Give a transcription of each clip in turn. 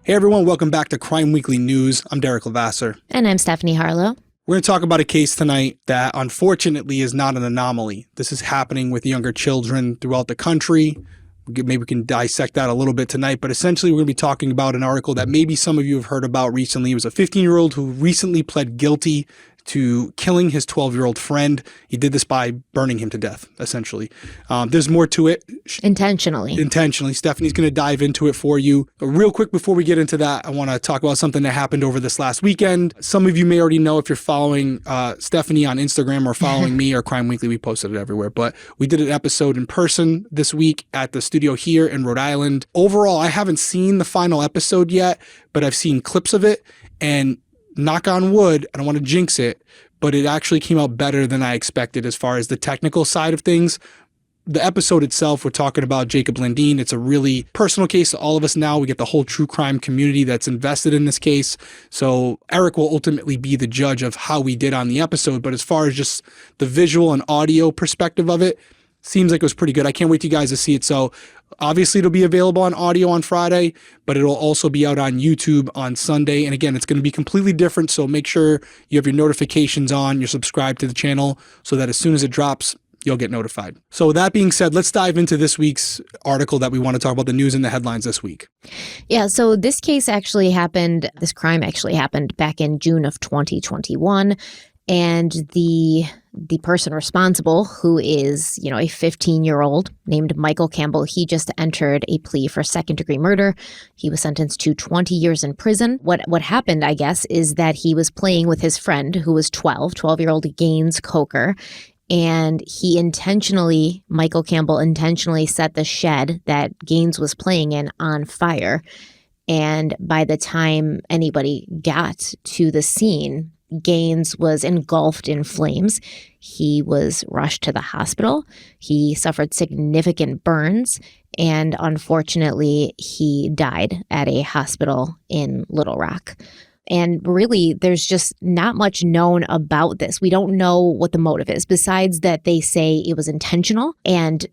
Hey everyone, welcome back to Crime Weekly News. I'm Derek Levasseur. And I'm Stephanie Harlow. We're going to talk about a case tonight that unfortunately is not an anomaly. This is happening with younger children throughout the country. Maybe we can dissect that a little bit tonight, but essentially we're going to be talking about an article that maybe some of you have heard about recently. It was a 15-year-old who recently pled guilty to killing his 12-year-old friend. He did this by burning him to death, essentially. There's more to it. Intentionally. Stephanie's going to dive into it for you. But real quick, before we get into that, I want to talk about something that happened over this last weekend. Some of you may already know if you're following Stephanie on Instagram or following me or Crime Weekly. We posted it everywhere. But we did an episode in person this week at the studio here in Rhode Island. Overall, I haven't seen the final episode yet, but I've seen clips of it. And knock on wood, I don't want to jinx it, but it actually came out better than I expected as far as the technical side of things. The episode itself, we're talking about Jacob Landine. It's a really personal case to all of us now. We get the whole true crime community that's invested in this case. So Eric will ultimately be the judge of how we did on the episode. But as far as just the visual and audio perspective of it, seems like it was pretty good. I can't wait for you guys to see it. So obviously it'll be available on audio on Friday, but it'll also be out on YouTube on Sunday. And again, it's going to be completely different. So make sure you have your notifications on, you're subscribed to the channel so that as soon as it drops, you'll get notified. So with that being said, let's dive into this week's article that we want to talk about, the news and the headlines this week. Yeah, so this crime actually happened back in June of 2021. And the person responsible, who is, a 15-year-old named Michael Campbell, he just entered a plea for second-degree murder. He was sentenced to 20 years in prison. What happened, I guess, is that he was playing with his friend who was 12-year-old Gaines Coker. And Michael Campbell intentionally set the shed that Gaines was playing in on fire. And by the time anybody got to the scene, Gaines was engulfed in flames. He was rushed to the hospital. He suffered significant burns, and unfortunately, he died at a hospital in Little Rock. And really, there's just not much known about this. We don't know what the motive is, besides that they say it was intentional. And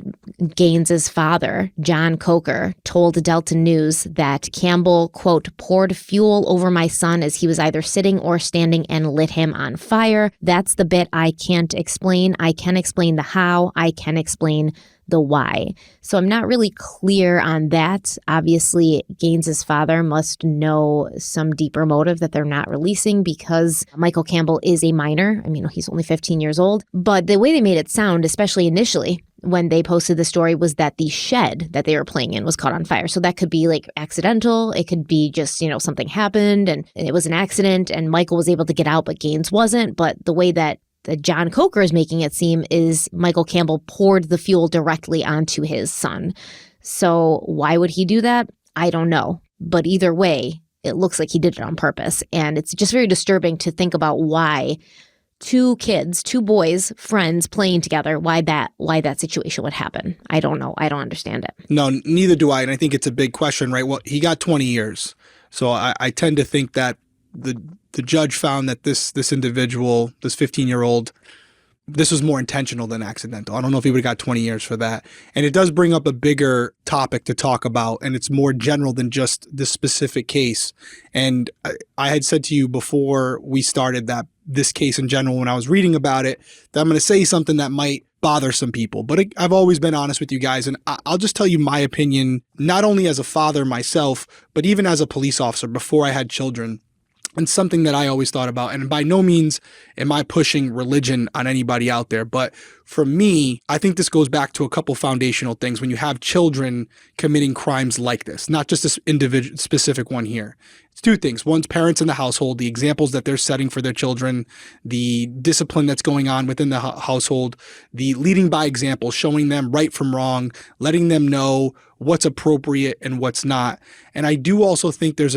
Gaines's father, John Coker, told Delta News that Campbell, quote, poured fuel over my son as he was either sitting or standing and lit him on fire. That's the bit I can't explain. I can explain the how. I can explain the why. So I'm not really clear on that. Obviously, Gaines's father must know some deeper motive that they're not releasing because Michael Campbell is a minor. I mean, he's only 15 years old. But the way they made it sound, especially initially, when they posted the story, was that the shed that they were playing in was caught on fire. So that could be like accidental. It could be just, something happened and it was an accident and Michael was able to get out, but Gaines wasn't. But the way that John Coker is making it seem is Michael Campbell poured the fuel directly onto his son. So why would he do that? I don't know. But either way, it looks like he did it on purpose. And it's just very disturbing to think about why two boys, friends playing together, why that situation would happen. I don't know. I don't understand it. No, neither do I. And I think it's a big question, right? Well, he got 20 years. So I tend to think that the judge found that this individual, this 15-year-old, this was more intentional than accidental. I don't know if he would have got 20 years for that. And it does bring up a bigger topic to talk about, and it's more general than just this specific case. And I had said to you before we started that this case in general, when I was reading about it, that I'm going to say something that might bother some people. But I've always been honest with you guys, and I'll just tell you my opinion, not only as a father myself, but even as a police officer before I had children. And something that I always thought about, and by no means am I pushing religion on anybody out there, but for me, I think this goes back to a couple foundational things when you have children committing crimes like this, not just this individual specific one here. It's two things. One's parents in the household, the examples that they're setting for their children, the discipline that's going on within the household, the leading by example, showing them right from wrong, letting them know what's appropriate and what's not. And I do also think there's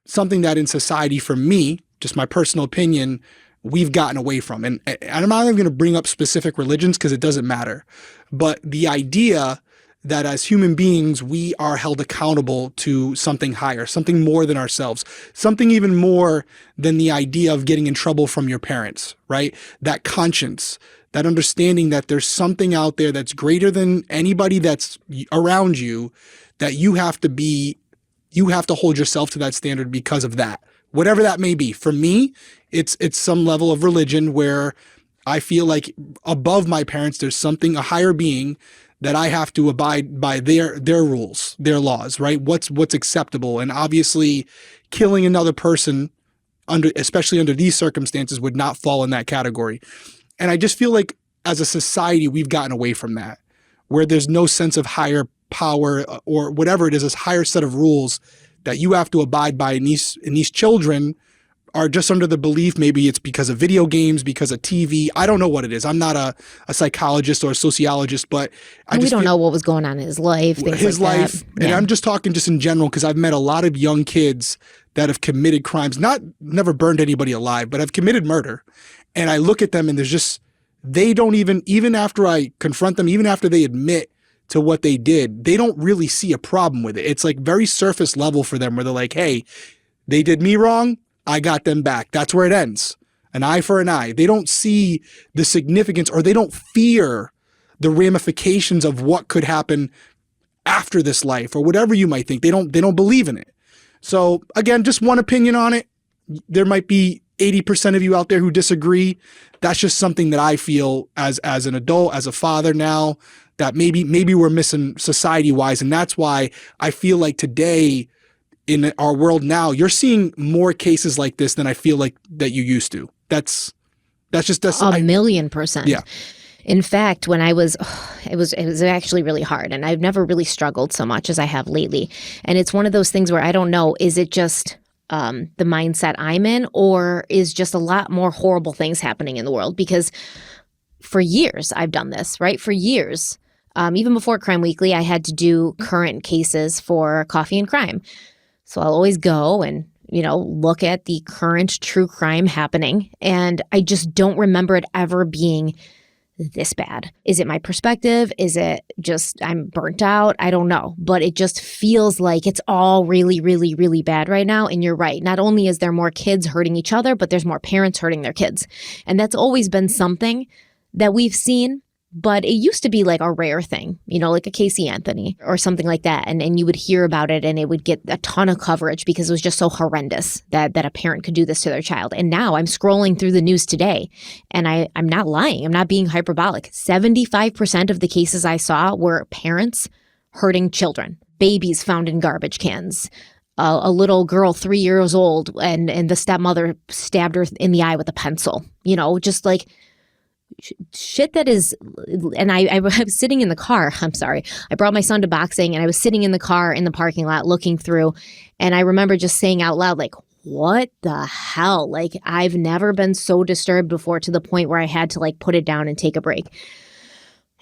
something that in society, for me, just my personal opinion, we've gotten away from. And I'm not even going to bring up specific religions because it doesn't matter. But the idea that as human beings, we are held accountable to something higher, something more than ourselves, something even more than the idea of getting in trouble from your parents, right? That conscience, that understanding that there's something out there that's greater than anybody that's around you, that you have to be you have to hold yourself to that standard because of that, whatever that may be. For me, it's some level of religion where I feel like above my parents, there's something, a higher being that I have to abide by their rules, their laws, right? What's acceptable. And obviously killing another person especially under these circumstances would not fall in that category. And I just feel like as a society, we've gotten away from that, where there's no sense of higher power or whatever it is, this higher set of rules that you have to abide by. And these children are just under the belief, maybe it's because of video games, because of TV. I don't know what it is. I'm not a psychologist or a sociologist, but we don't know what was going on in his life. His life. And I'm just talking just in general, because I've met a lot of young kids that have committed crimes, never burned anybody alive, but have committed murder. And I look at them and there's just, they don't even after I confront them, even after they admit to what they did, they don't really see a problem with it. It's like very surface level for them, where they're like, hey, they did me wrong, I got them back. That's where it ends. An eye for an eye. They don't see the significance, or they don't fear the ramifications of what could happen after this life, or whatever you might think. They don't believe in it. So again, just one opinion on it. There might be 80% of you out there who disagree. That's just something that I feel as an adult, as a father now, that maybe we're missing society-wise. And that's why I feel like today in our world now, you're seeing more cases like this than I feel like that you used to. That's a 1,000,000%. Yeah. In fact, when I was, it was actually really hard, and I've never really struggled so much as I have lately. And it's one of those things where I don't know, is it just the mindset I'm in, or is just a lot more horrible things happening in the world? Because for years I've done this, right? For years, even before Crime Weekly, I had to do current cases for Coffee and Crime. So I'll always go and, look at the current true crime happening. And I just don't remember it ever being this bad. Is it my perspective? Is it just I'm burnt out? I don't know. But it just feels like it's all really, really, really bad right now. And you're right. Not only is there more kids hurting each other, but there's more parents hurting their kids. And that's always been something that we've seen. But it used to be like a rare thing, like a Casey Anthony or something like that. And you would hear about it and it would get a ton of coverage because it was just so horrendous that a parent could do this to their child. And now I'm scrolling through the news today, and I'm not lying. I'm not being hyperbolic. 75% of the cases I saw were parents hurting children, babies found in garbage cans, a little girl 3 years old and the stepmother stabbed her in the eye with a pencil, just like shit that is. And I was sitting in the car. I'm sorry. I brought my son to boxing, and I was sitting in the car in the parking lot looking through, and I remember just saying out loud, like, what the hell? Like, I've never been so disturbed before, to the point where I had to like put it down and take a break.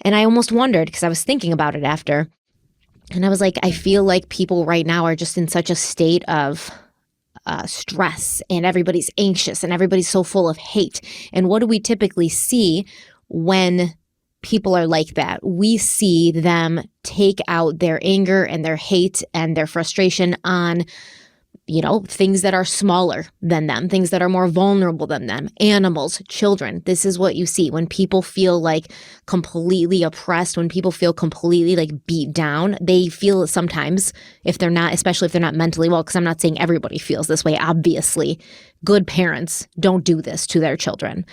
And I almost wondered, because I was thinking about it after, and I was like, I feel like people right now are just in such a state of stress, and everybody's anxious, and everybody's so full of hate. And what do we typically see when people are like that? We see them take out their anger and their hate and their frustration on, things that are smaller than them, things that are more vulnerable than them, animals, children. This is what you see when people feel like completely oppressed, when people feel completely like beat down. They feel it sometimes, if they're not, especially if they're not mentally well, because I'm not saying everybody feels this way. Obviously, good parents don't do this to their children.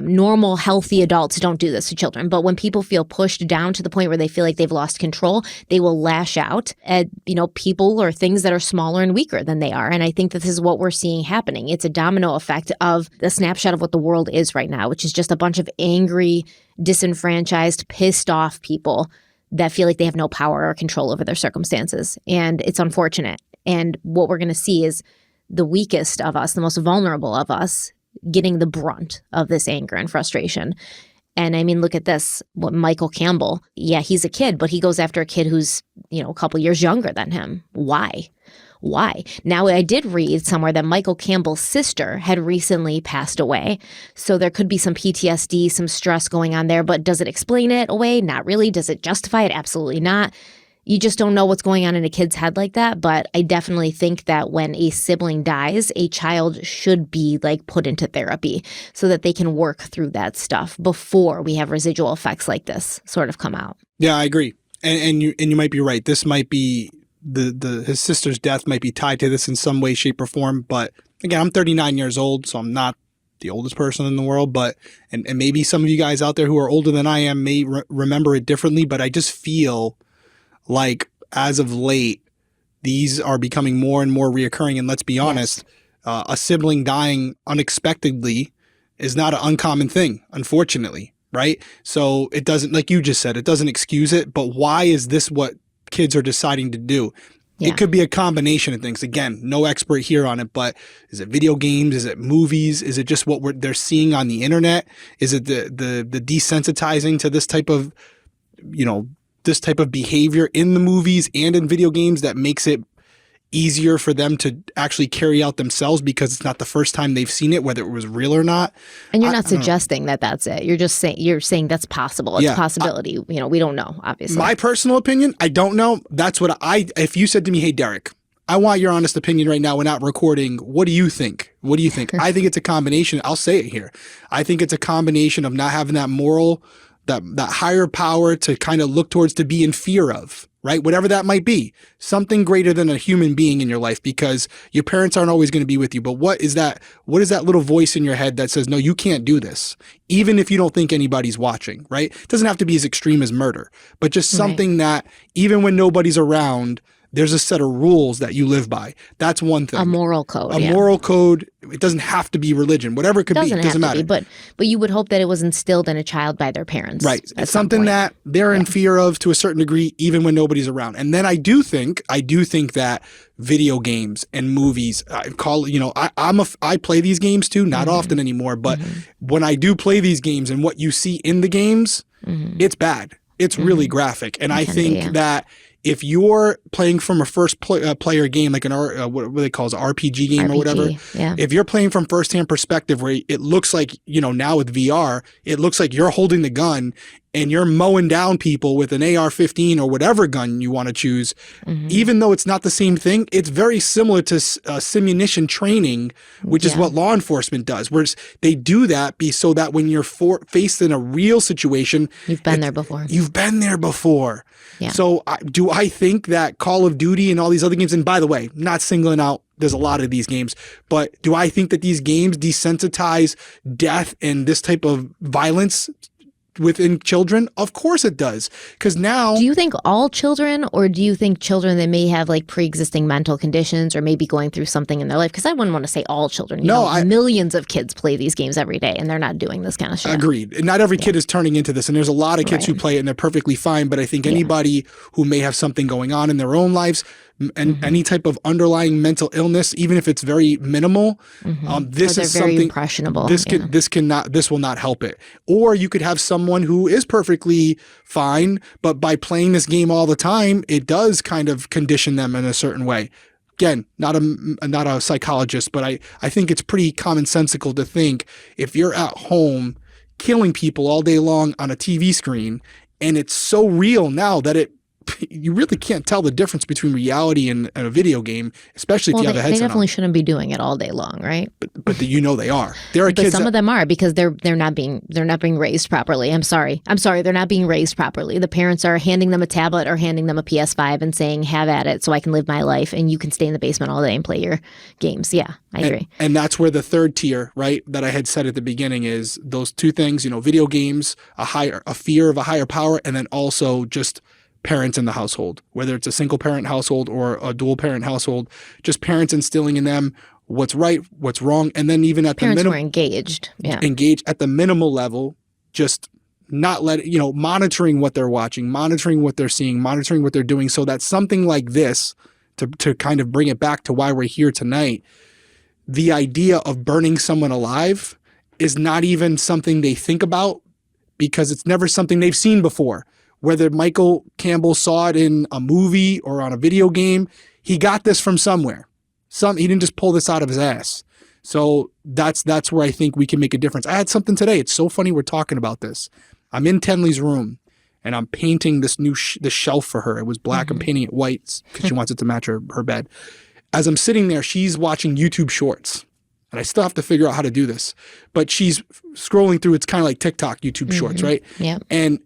Normal, healthy adults don't do this to children. But when people feel pushed down to the point where they feel like they've lost control, they will lash out at, people or things that are smaller and weaker than they are. And I think that this is what we're seeing happening. It's a domino effect of the snapshot of what the world is right now, which is just a bunch of angry, disenfranchised, pissed off people that feel like they have no power or control over their circumstances. And it's unfortunate. And what we're going to see is the weakest of us, the most vulnerable of us, getting the brunt of this anger and frustration. And I mean, look at this, what Michael Campbell, yeah, he's a kid, but he goes after a kid who's, a couple years younger than him. Why? Now, I did read somewhere that Michael Campbell's sister had recently passed away. So there could be some PTSD, some stress going on there, but does it explain it away? Not really. Does it justify it? Absolutely not. You just don't know what's going on in a kid's head like that. But I definitely think that when a sibling dies, a child should be like put into therapy so that they can work through that stuff before we have residual effects like this sort of come out. Yeah, I agree. And you might be right. This might be his sister's death might be tied to this in some way, shape, or form. But again, I'm 39 years old, so I'm not the oldest person in the world. But and maybe some of you guys out there who are older than I am may remember it differently. But I just feel like as of late, these are becoming more and more reoccurring. And let's be honest, a sibling dying unexpectedly is not an uncommon thing, unfortunately, right? So it doesn't, like you just said, it doesn't excuse it. But why is this what kids are deciding to do? It could be a combination of things. Again, no expert here on it, but is it video games? Is it movies? Is it just what they're seeing on the internet? Is it the desensitizing to this type of, this type of behavior in the movies and in video games that makes it easier for them to actually carry out themselves because it's not the first time they've seen it, whether it was real or not. And you're not suggesting that that's it. You're just saying that's possible. It's a possibility. We don't know, obviously. My personal opinion, I don't know. That's what if you said to me, hey, Derek, I want your honest opinion right now. We're not recording. What do you think? What do you think? I think it's a combination. I'll say it here. I think it's a combination of not having that moral, that higher power to kind of look towards, to be in fear of, right? Whatever that might be, something greater than a human being in your life, because your parents aren't always going to be with you. But what is that little voice in your head that says, no, you can't do this, even if you don't think anybody's watching, right? It doesn't have to be as extreme as murder, but just something that even when nobody's around, there's a set of rules that you live by. That's one thing. A moral code. A moral code. It doesn't have to be religion. Whatever it could be, it doesn't matter. But you would hope that it was instilled in a child by their parents. Right. It's something that they're in fear of to a certain degree, even when nobody's around. And then I do think that video games and movies, I play these games too, not often anymore, but when I do play these games and what you see in the games, it's bad. It's really graphic. And I think that if you're playing from a first player game, like what they call it, an RPG game or whatever, if you're playing from first-hand perspective where it looks like, now with VR, it looks like you're holding the gun and you're mowing down people with an AR-15 or whatever gun you want to choose, even though it's not the same thing, it's very similar to simunition training, which is what law enforcement does, where they do that so that when you're faced in a real situation, you've been there before. You've been there before. Yeah. So do I think that Call of Duty and all these other games, and by the way, not singling out, there's a lot of these games, but do I think that these games desensitize death and this type of violence within children? Of course it does. Because now... Do you think all children, or do you think children that may have like pre-existing mental conditions or maybe going through something in their life? Because I wouldn't want to say all children. Millions of kids play these games every day and they're not doing this kind of shit. Agreed. And not every kid is turning into this. And there's a lot of kids who play it and they're perfectly fine. But I think anybody who may have something going on in their own lives and any type of underlying mental illness, even if it's very minimal, this is very something impressionable. This will not help it. Or you could have someone who is perfectly fine, but by playing this game all the time, it does kind of condition them in a certain way. Again, not a psychologist, but I think it's pretty commonsensical to think if you're at home killing people all day long on a TV screen, and it's so real now that you really can't tell the difference between reality and a video game, especially if you have a headset on. They definitely shouldn't be doing it all day long, right? But they are. There are kids. Some of them are, because they're not being raised properly. I'm sorry, they're not being raised properly. The parents are handing them a tablet or handing them a PS5 and saying, "Have at it, so I can live my life, and you can stay in the basement all day and play your games." Yeah, I agree. And that's where the third tier, right, that I had said at the beginning, is those two things. Video games, a fear of a higher power, and then also just parents in the household, whether it's a single parent household or a dual parent household, just parents instilling in them what's right, what's wrong. And then even at parents the minimum, engaged at the minimal level, just not monitoring what they're watching, monitoring what they're seeing, monitoring what they're doing, so that something like this, to kind of bring it back to why we're here tonight, the idea of burning someone alive is not even something they think about, because it's never something they've seen before. Whether Michael Campbell saw it in a movie or on a video game, he got this from somewhere. He didn't just pull this out of his ass. So that's where I think we can make a difference. I had something today. It's so funny we're talking about this. I'm in Tenley's room and I'm painting this shelf for her. It was black. I'm painting it white because she wants it to match her bed. As I'm sitting there, she's watching YouTube shorts. And I still have to figure out how to do this. But she's scrolling through. It's kind of like TikTok YouTube shorts, right? Yeah. And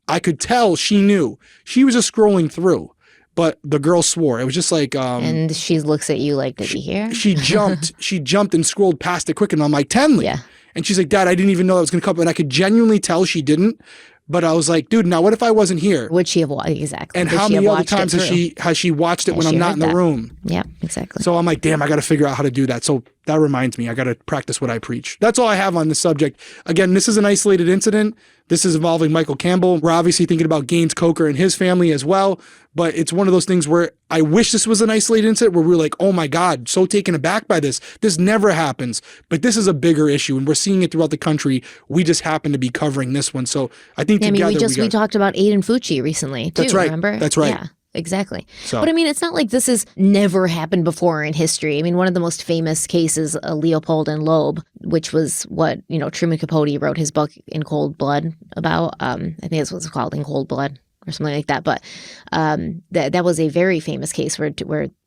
I could tell she knew. She was just scrolling through. but the girl swore. It was just like And she looks at you like, did you hear? she jumped and scrolled past it quick, and I'm like, Tenley. Yeah. And she's like, Dad, I didn't even know that was going to come up. And I could genuinely tell she didn't. But I was like, dude, now what if I wasn't here? Would she have watched? Exactly. And Would how she have many other watched it times has she watched it Has when I'm she not in heard the that? room? Yeah, exactly. So I'm like, damn, I got to figure out how to do that. So that reminds me, I got to practice what I preach. That's all I have on this subject. Again, this is an isolated incident. This is involving Michael Campbell. We're obviously thinking about Gaines Coker and his family as well. But it's one of those things where I wish this was an isolated incident where we were like, oh my God, so taken aback by this. This never happens. But this is a bigger issue, and we're seeing it throughout the country. We just happen to be covering this one. So I think together we talked about Aiden Fucci recently too. That's right. Remember? That's right. Yeah. Exactly. So. But I mean, it's not like this has never happened before in history. I mean, one of the most famous cases, Leopold and Loeb, which was what, Truman Capote wrote his book In Cold Blood about. I think that's what it's called, In Cold Blood or something like that. But that was a very famous case where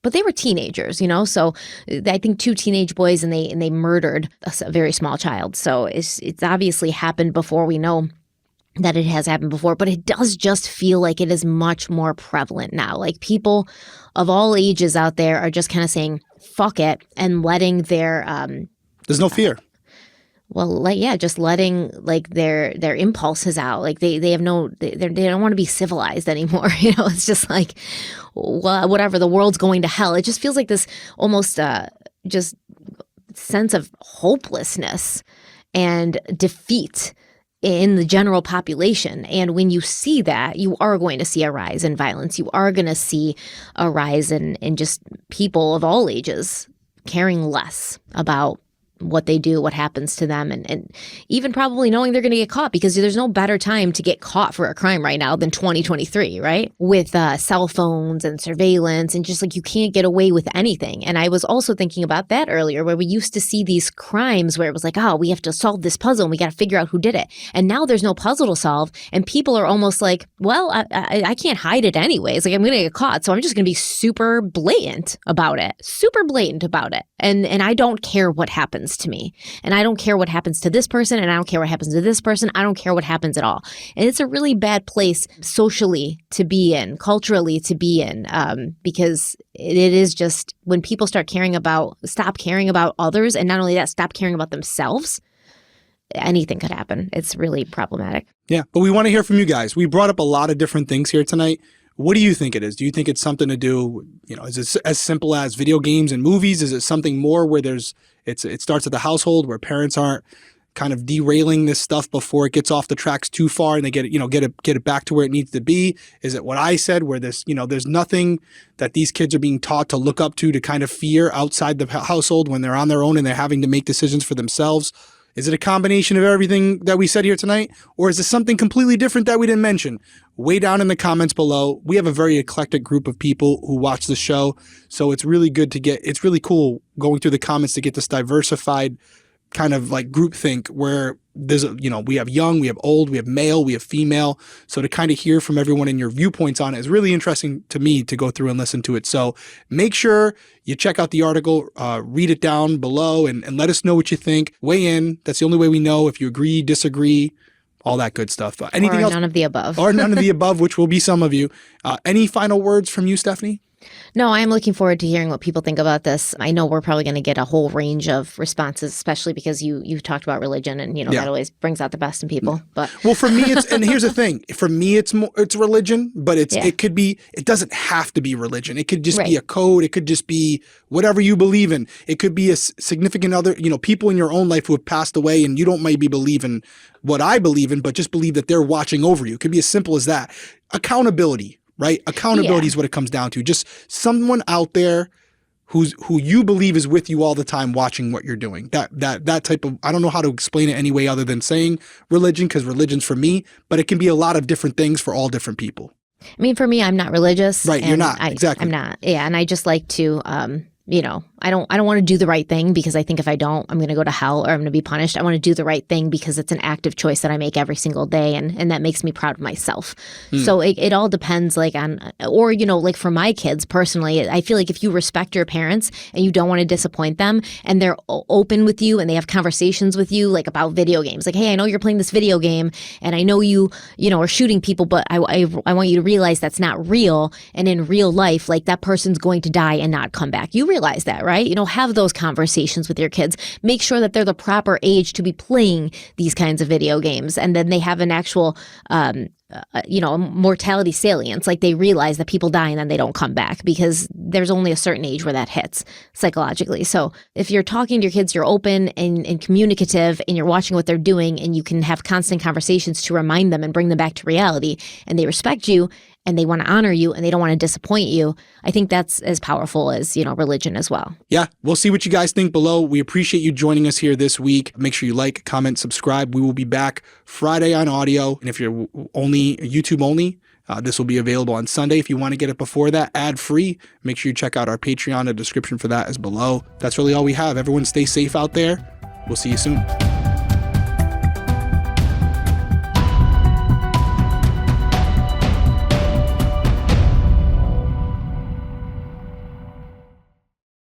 but they were teenagers, So I think two teenage boys, and they murdered a very small child. So it's obviously happened before. We know that it has happened before, but it does just feel like it is much more prevalent now. Like people of all ages out there are just kind of saying, fuck it, and letting their there's no fear. Just letting like their impulses out. Like they have they don't want to be civilized anymore. It's just like, well, whatever, the world's going to hell. It just feels like this almost just sense of hopelessness and defeat in the general population. And when you see that, you are going to see a rise in violence. You are going to see a rise in just people of all ages caring less about what they do, what happens to them, and even probably knowing they're going to get caught, because there's no better time to get caught for a crime right now than 2023, right? With cell phones and surveillance, and just like you can't get away with anything. And I was also thinking about that earlier, where we used to see these crimes where it was like, oh, we have to solve this puzzle and we got to figure out who did it. And now there's no puzzle to solve, and people are almost like, well, I can't hide it anyways. Like I'm going to get caught, so I'm just going to be super blatant about it. And I don't care what happens to me. And I don't care what happens to this person, and I don't care what happens to this person. I don't care what happens at all. And it's a really bad place socially to be in, culturally to be in, because it is just when people stop caring about others, and not only that, stop caring about themselves, anything could happen. It's really problematic. Yeah, but we want to hear from you guys. We brought up a lot of different things here tonight. What do you think it is? Do you think it's something to do, is it as simple as video games and movies? Is it something more where it starts at the household, where parents aren't kind of derailing this stuff before it gets off the tracks too far, and they get it back to where it needs to be? Is it what I said, where there's nothing that these kids are being taught to look up to kind of fear outside the household when they're on their own and they're having to make decisions for themselves? Is it a combination of everything that we said here tonight? Or is it something completely different that we didn't mention? Way down in the comments below. We have a very eclectic group of people who watch the show. So it's really it's really cool going through the comments to get this diversified kind of like groupthink where there's we have young, we have old, we have male, we have female. So to kind of hear from everyone and your viewpoints on it is really interesting to me to go through and listen to it. So make sure you check out the article, read it down below, and let us know what you think. Weigh in. That's the only way we know if you agree, disagree, all that good stuff. Anything else? None of the above. Or none of the above, which will be some of you. Any final words from you, Stephanie? No, I am looking forward to hearing what people think about this. I know we're probably going to get a whole range of responses, especially because you've talked about religion, and that always brings out the best in people. But well, for me, and here's the thing: for me, it's religion, but it could be. It doesn't have to be religion. It could just be a code. It could just be whatever you believe in. It could be a significant other, people in your own life who have passed away, and you don't maybe believe in what I believe in, but just believe that they're watching over you. It could be as simple as that. Accountability. Right? Accountability is what it comes down to. Just someone out there who you believe is with you all the time watching what you're doing. That type of, I don't know how to explain it any way other than saying religion, because religion's for me, but it can be a lot of different things for all different people. I mean, for me, I'm not religious. Right, you're not. Exactly. I'm not. Yeah, and I just like to I don't want to do the right thing because I think if I don't, I'm going to go to hell or I'm going to be punished. I want to do the right thing because it's an active choice that I make every single day, and that makes me proud of myself. So it all depends, like, on, or, like for my kids personally, I feel like if you respect your parents and you don't want to disappoint them and they're open with you and they have conversations with you, like about video games, like, hey, I know you're playing this video game and I know you are shooting people, but I want you to realize that's not real. And in real life, like, that person's going to die and not come back. You realize that, right? Have those conversations with your kids. Make sure that they're the proper age to be playing these kinds of video games. And then they have an actual, mortality salience. Like, they realize that people die and then they don't come back because there's only a certain age where that hits psychologically. So if you're talking to your kids, you're open and communicative and you're watching what they're doing and you can have constant conversations to remind them and bring them back to reality, and they respect you and they want to honor you and they don't want to disappoint you, I think that's as powerful as, religion as well. Yeah, we'll see what you guys think below. We appreciate you joining us here this week. Make sure you like, comment, subscribe. We will be back Friday on audio. And if you're only YouTube only, this will be available on Sunday. If you want to get it before that, ad-free, make sure you check out our Patreon. The description for that is below. That's really all we have. Everyone stay safe out there. We'll see you soon.